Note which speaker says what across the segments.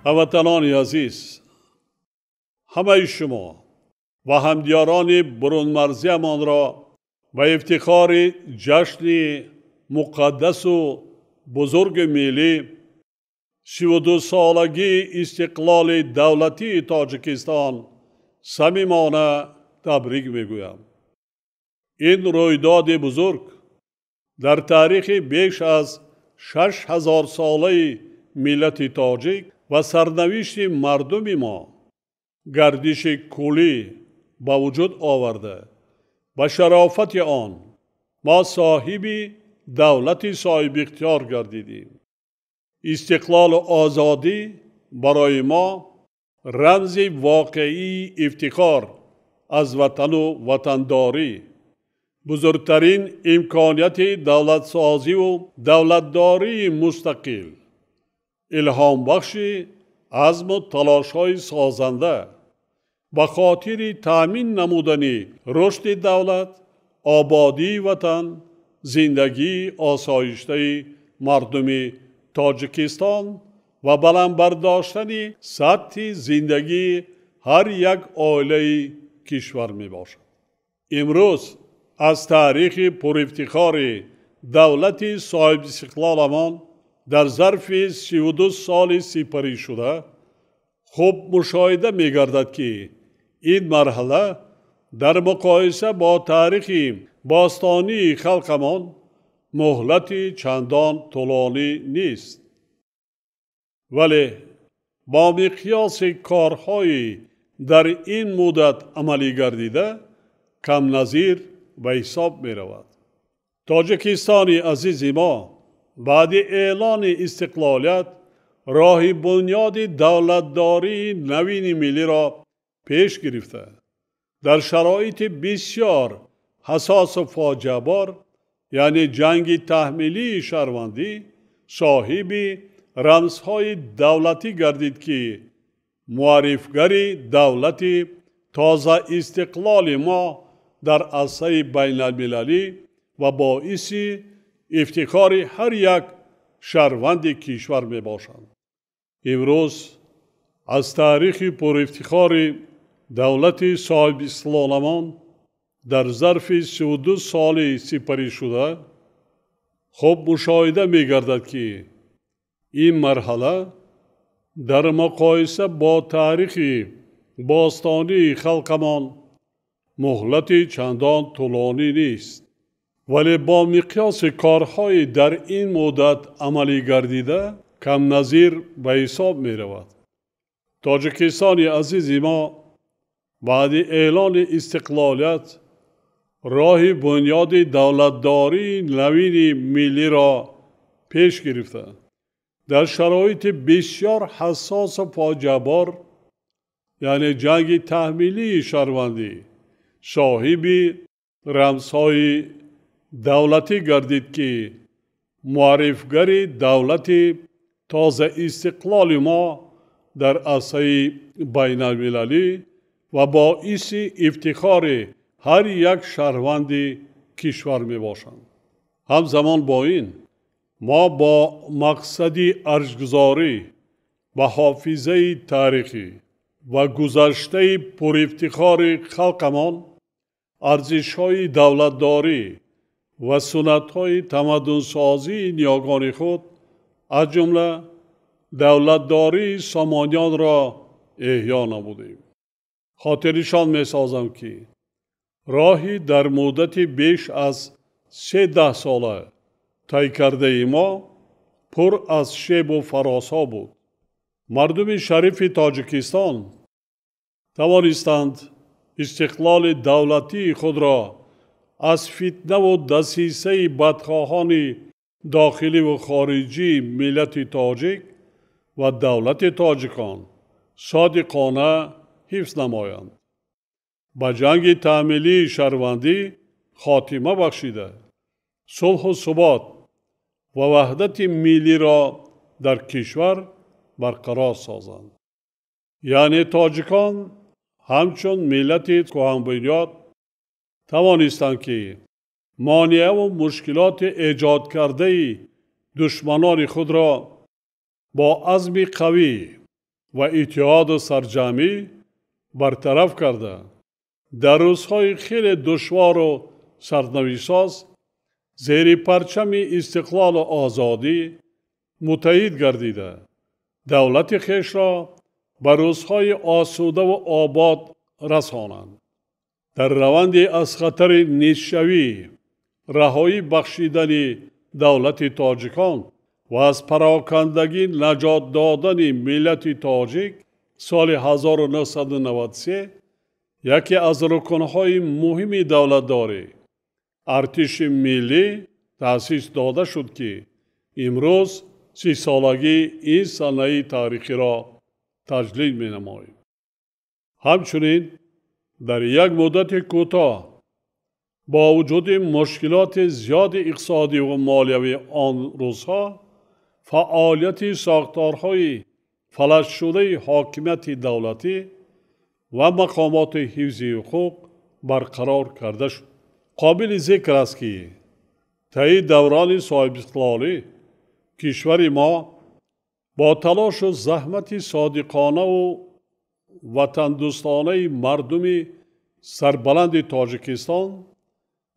Speaker 1: هموطنان عزیز، همه شما و همدیاران برون مرزیمان را به افتخار جشن مقدس و بزرگ ملی 32 سالگی استقلال دولتی تاجیکستان صمیمانه تبریک میگویم. این رویداد بزرگ در تاریخ بیش از 6000 ساله ملت تاجیک و سرنوشت مردم ما گردش کلی با وجود آورده. با شرافت آن ما صاحب دولت صاحب اختیار گردیدیم. استقلال و آزادی برای ما رمز واقعی افتخار از وطن و وطنداری، بزرگترین امکانیت دولت سازی و دولتداری مستقل، الهام بخش عزم و تلاش های سازنده به خاطر تامین نمودن رشد دولت، آبادی وطن، زندگی آسایشته مردم تاجیکستان و بلند برداشتن سطح زندگی هر یک عائله کشور می باشد. امروز از تاریخ پر افتخار دولت صاحب استقلالمان در ظرف 32 سال سپری شده خوب مشاهده می گردد که این مرحله در مقایسه با تاریخ باستانی خلقمان مهلت چندان طولانی نیست، ولی با مقیاس کارهای در این مدت عملی گردیده کم نظیر به حساب می رود. تاجیکستان عزیز ما بعد اعلان استقلالیت راه بنیاد دولتداری نوین ملی را پیش گرفته. در شرایط بسیار حساس و فاجعه بار، یعنی جنگ تحمیلی شهروندی، صاحب رمزهای دولتی گردید که معرفگر دولت تازه استقلال ما در عرصه بین المللی و باعث افتخار هر یک شهروند کشور می باشند. امروز از تاریخ پر افتخار دولت صاحب استقلالمان در ظرف 32 سال سپری شده خوب مشاهده می گردد که این مرحله در مقایسه با تاریخ باستانی خلقمان مهلت چندان طولانی نیست، ولی با مقیاس کارهای در این مدت عملی گردیده کم نظیر به حساب می رود. تاجیکستان عزیز ما بعد اعلان استقلالیت راه بنیاد دولتداری نوین ملی را پیش گرفته. در شرایط بسیار حساس و فاجعه بار، یعنی جنگ تحمیلی شهروندی، صاحب رمزهای دولتی گردید که معرفگر دولت تازه استقلال ما در عرصه بین المللی و باعث افتخار هر یک شهروند کشور می باشند. همزمان با این ما با مقصد ارزشگذاری و حافظه تاریخی و گذشته پر افتخار خلقمان ارزش‌های دولتداری و سنت‌های تمدن‌سازی نیاگان خود از جمله دولتداری سامانیان را احیا نمودیم. خاطرشان می‌سازم که راهی در مدت بیش از 13 ساله طی کرده ما پر از شیب و فراسا بود. مردم شریف تاجیکستان توانستند استقلال دولتی خود را از فتنه و دسیسه بدخواهان داخلی و خارجی ملت تاجیک و دولت تاجیکان صادقانه حفظ نمایند. با جنگ تحمیلی شهروندی خاتمه بخشیده، صلح و ثبات و وحدت ملی را در کشور برقرار سازند. یعنی تاجیکان همچون ملت کهن‌بنیاد توانستند که مانع و مشکلات ایجاد کرده دشمنان خود را با عزم قوی و اتحاد سرجمی برطرف کرده در روزهای خیلی دشوار و سرنوشت‌ساز زیر پرچم استقلال و آزادی متحد گردیده دولت خویش را به روزهای آسوده و آباد رسانند. در روند از خطر نیستشوی رهایی بخشیدن دولت تاجیکان و از پراکندگی نجات دادن ملت تاجیک سال 1993 یکی از رکنهای مهم دولتداری ارتش ملی تأسیس داده شد که امروز 30 سالگی این صحنه تاریخی را تجلیل می نماییم. همچنین در یک مدت کوتاه با وجود مشکلات زیاد اقتصادی و مالیوی آن روزها فعالیت ساختارهای فلج شده حاکمیت دولتی و مقامات حفظی حقوق برقرار کرده شد. قابل ذکر است که طی دوران صاحب استقلالی کشور ما با تلاش و زحمت صادقانه و وطن دوستانه مردم سربلند تاجیکستان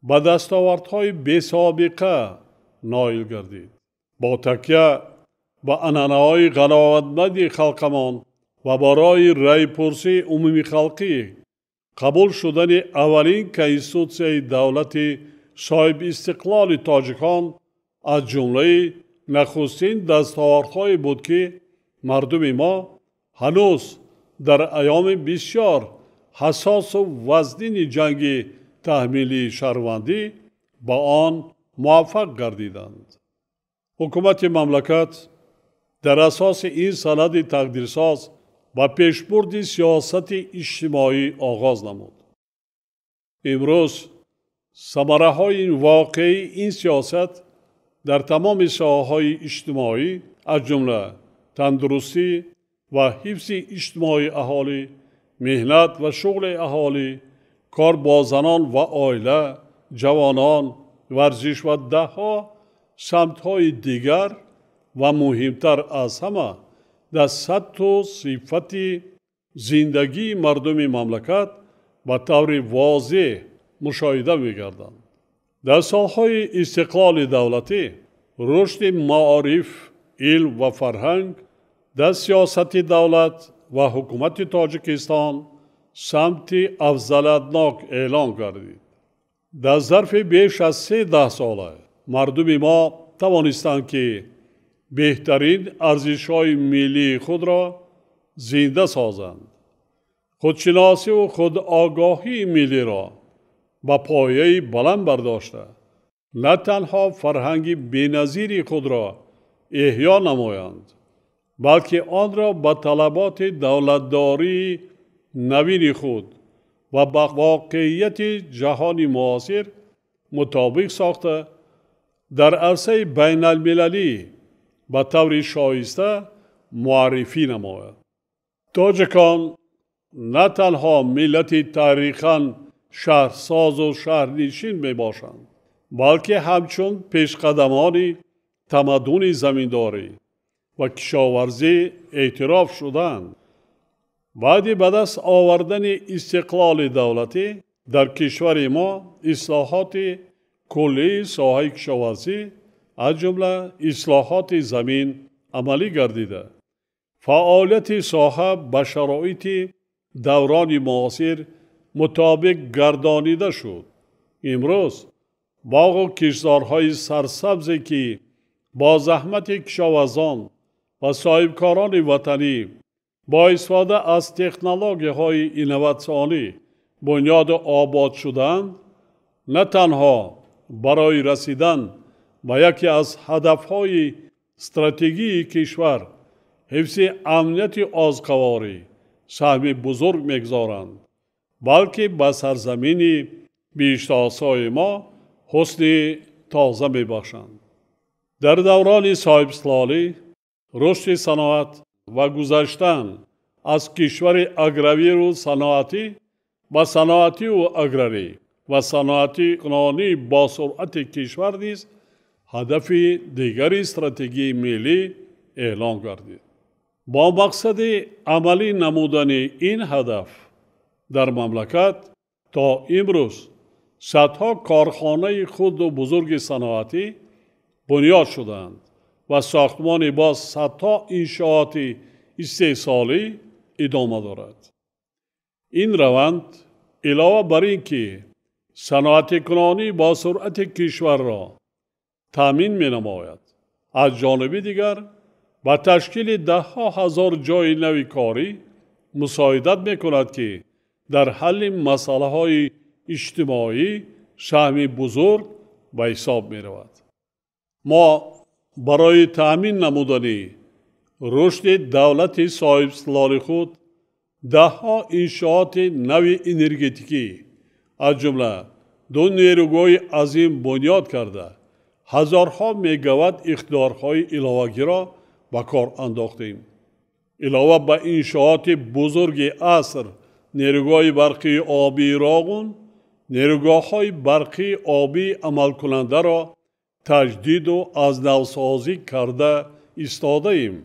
Speaker 1: به دستاوردهای بی‌سابقه نائل گردید. با تکیه به عنعنه‌های قناعتمند خلقمان و برای رای‌پرسی عمومی خلقی قبول شدن اولین کنستیتوسیای دولت صاحب استقلال تاجیکان از جمله نخستین دستاوردهای بود که مردم ما هنوز در ایام بسیار حساس و وزنین جنگ تحمیلی شهروندی با آن موفق گردیدند. حکومت مملکت در اساس این سند تقدیرساز و پیشبرد سیاست اجتماعی آغاز نمود. امروز ثمره های واقعی این سیاست در تمام ساحه‌های اجتماعی از جمله تندرستی و حفظ اجتماعی اهالی، مهنت و شغل اهالی، کار با زنان و عائله، جوانان، ورزش و دهها سمت‌های دیگر و مهمتر از همه در سطح و صفت زندگی مردم مملکت به طور واضح مشاهده می‌گردند. در سالهای استقلال دولتی رشد معارف، علم و فرهنگ در سیاست دولت و حکومت تاجیکستان سمت افضلیتناک اعلان گردید. در ظرف بیش از 13 ساله مردم ما توانستند که بهترین ارزش‌های ملی خود را زنده سازند. خودشناسی و خودآگاهی ملی را با پایه بلند برداشته نه تنها فرهنگ بی‌نظیر خود را احیا نمایند بلکه آن را با طلبات دولتداری نوین خود و با واقعیت جهان معاصر مطابق ساخته در عرصه بین المللی به طور شایسته معرفی نماید. تاجیکان نه تنها ملت تاریخاً شهرساز و شهرنشین می باشند بلکه همچون پیشقدمان تمدن زمینداری و کشاورزی اعتراف شدند. بعد به دست آوردن استقلال دولتی در کشور ما اصلاحات کلی ساحه کشاورزی از جمله اصلاحات زمین عملی گردیده. فعالیت ساحه به شرایط دوران معاصر مطابق گردانیده شد. امروز باغ و کشتزارهای سرسبزی که با زحمت کشاورزان و صاحبکاران وطنی با استفاده از تکنولوژی‌های اینواتسیونی بنیاد آباد شدند، نه تنها برای رسیدن به یکی از هدفهای استراتژی کشور حفظ امنیت آزقواری سهم بزرگ می‌گذارند بلکه به سرزمین بیشتاسای ما حسن تازه می‌بخشند. در دوران صاحب استقلالی رشد صنعت و گذشتن از کشور اگروی و صنعتی به صنعتی و اگراری و صنعتی قانونی با سرعت کشور نیز هدف دیگر استراتژی ملی اعلان گردید. با مقصد عملی نمودن این هدف در مملکت تا امروز صدها کارخانه خود و بزرگ صنعتی بنیاد شدند و ساختمان باز صدها انشاءات استحصالی ادامه دارد. این روند علاوه بر این که صنعت کنانی با سرعت کشور را تامین می نماید، از جانب دیگر با تشکیل ده‌ها هزار جای نوی کاری مساعدت می کند که در حل مسئله های اجتماعی سهمی بزرگ به حساب می رود. ما برای تامین نمودن رشد دولت صاحب استقلال خود ده‌ها انشاءات نوی انرژتیکی از جمله دو نیروگاه عظیم بنیاد کرده هزارها مگاوات اقتدارهای علاوه‌ای را به کار انداختیم. علاوه به انشاءات بزرگ عصر نیروگاه برقی آبی راغون، نیروگاه‌های برقی آبی عمل کننده را تجدید و از نوسازی کرده ایستاده ایم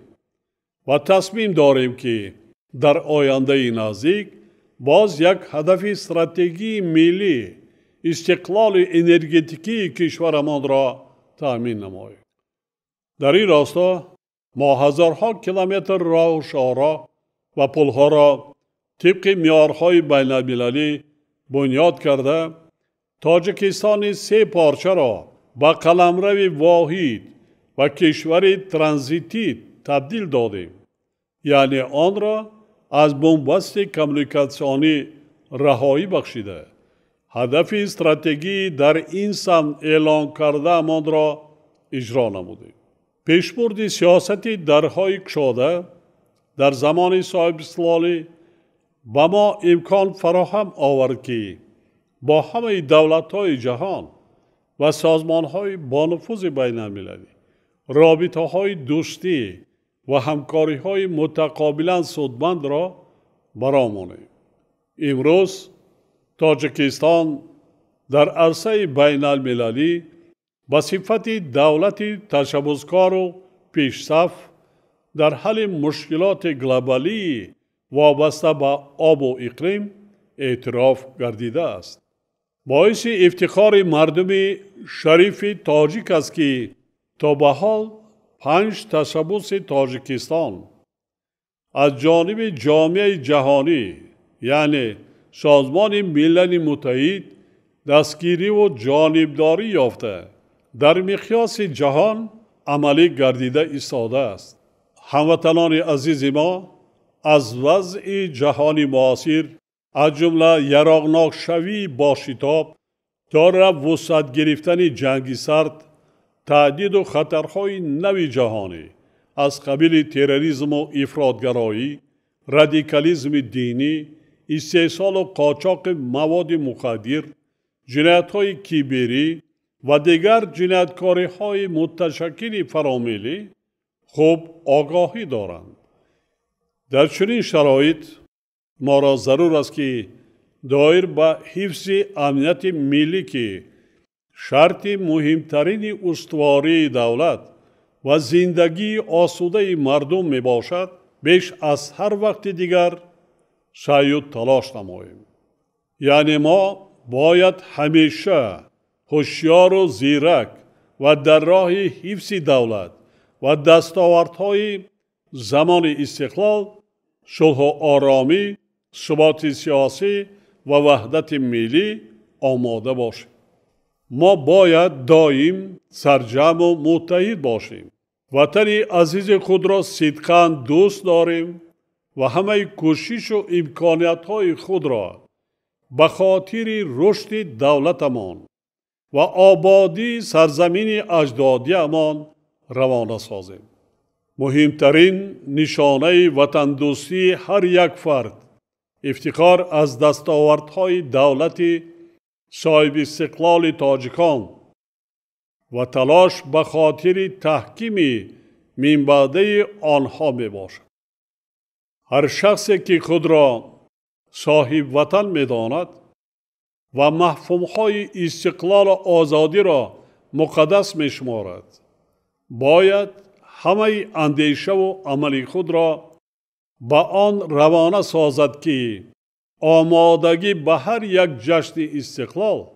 Speaker 1: و تصمیم داریم که در آینده نزدیک باز یک هدف استراتژی ملی استقلال انرژتیکی کشورمان را تامین نماییم. در این راستا ما هزارها کیلومتر راه و شاهراه و پلها را طبق معیارهای بین المللی بنیاد کرده تاجیکستان 3 پارچه را به قلمرو واحد و کشور ترانزیتی تبدیل دادیم، یعنی آن را از بنبست کمیونیکاسیونی رهایی بخشیده. هدف استراتژی در این سمت اعلان کرده مان را اجرا نمودیم. پیشبرد سیاست درهای گشاده در زمان صاحب استقلالی به ما امکان فراهم آورد که با همه دولت‌های جهان و سازمان‌های با نفوذ بین المللی رابطه‌های دوستی و همکاری‌های متقابلاً سودمند را برآوریم. امروز تاجیکستان در عرصه بین المللی به صفت دولت تشبثکار و پیشصف در حل مشکلات گلوبالی وابسته به آب و اقلیم اعتراف گردیده است. باعث افتخار مردم شریف تاجیک است که تا به حال 5 تشبث تاجیکستان از جانب جامعه جهانی یعنی سازمان ملل متحد دستگیری و جانبداری یافته در مقیاس جهان عملی گردیده ایستاده است. هموطنان عزیز ما از وضع جهانی معاصر از جمله یراقناک شوی با شتاب تا وسعت گرفتن جنگ سرد، تهدید و خطرهای نوی جهانی از قبیل تروریسم و افراطگرایی، رادیکالیسم دینی، استحصال و قاچاق مواد مخدر، جنایت‌های کیبری و دیگر جنایتکاری‌های متشکل فراملی خوب آگاهی دارند. در چنین شرایط ما را ضرور است که دایر به حفظ امنیت ملی که شرط مهمترین استواری دولت و زندگی آسوده مردم می باشد بیش از هر وقت دیگر سعی و تلاش نماییم. یعنی ما باید همیشه هوشیار و زیرک و در راه حفظ دولت و دستاوردهای زمان استقلال، صلح و آرامی، ثبات سیاسی و وحدت ملی آماده باشیم. ما باید دائم سرجم و متحد باشیم. وطن عزیز خود را صدقاً دوست داریم و همه کوشش و امکانیت‌های خود را به خاطر رشد دولتمان و آبادی سرزمین اجدادیمان روانه سازیم. مهمترین نشانه وطن دوستی هر یک فرد افتخار از دستاوردهای دولت صاحب استقلال تاجیکان و تلاش به خاطر تحکیم منبعده آنها می باشد. هر شخصی که خود را صاحب وطن می داند و مفهوم‌های استقلال و آزادی را مقدس می شمارد باید همه اندیشه و عمل خود را به آن روانه سازد که آمادگی به هر یک جشن استقلال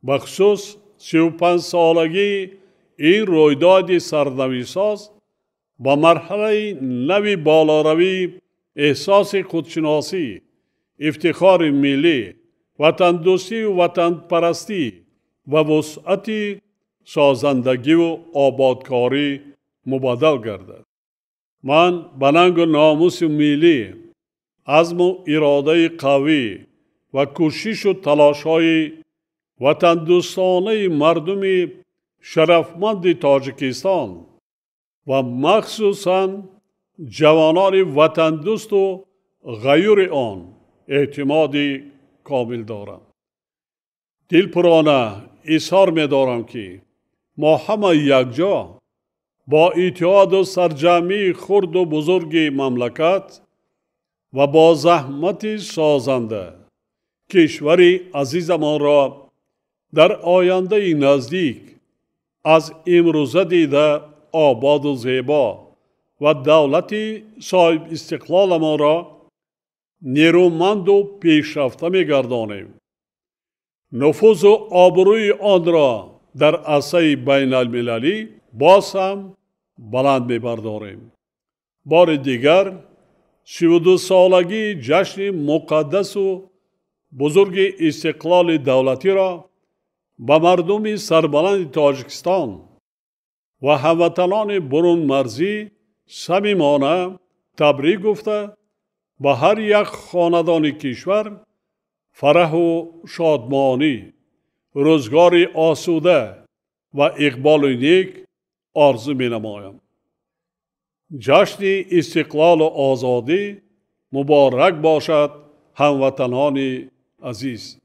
Speaker 1: به خصوص 35 سالگی این رویداد سرنوشت‌ساز به مرحله نوی بالاروی احساس خودشناسی، افتخار ملی، وطن دوستی و وطن پرستی و وسعت سازندگی و آبادکاری مبادل گردد. من به ننگ و ناموس ملی، عزم و اراده قوی و کوشش و تلاش های وطن دوستانه مردم شرفمند تاجیکستان و مخصوصاً جوانان وطن دوست و غیور آن اعتماد کامل دارم. دلپرانه اظهار می دارم که ما همه یکجا با اتحاد و سرجمعی خرد و بزرگ مملکت و با زحمت سازنده کشور عزیزمان را در آینده نزدیک از امروزه دیده آباد و زیبا و دولت صاحب استقلال ما را نیرومند و پیشرفته می گردانیم. نفوذ و آبروی آن را در عرصه بین المللی باز هم بلند می برداریم. بار دیگر 32 سالگی جشن مقدس و بزرگ استقلال دولتی را به مردم سربلند تاجیکستان و هموطنان برون مرزی صمیمانه تبریک گفته به هر یک خاندان کشور فرح و شادمانی، روزگار آسوده و اقبال نیک آرزو می نمایم. جشن استقلال و آزادی مبارک باشد هموطنان عزیز.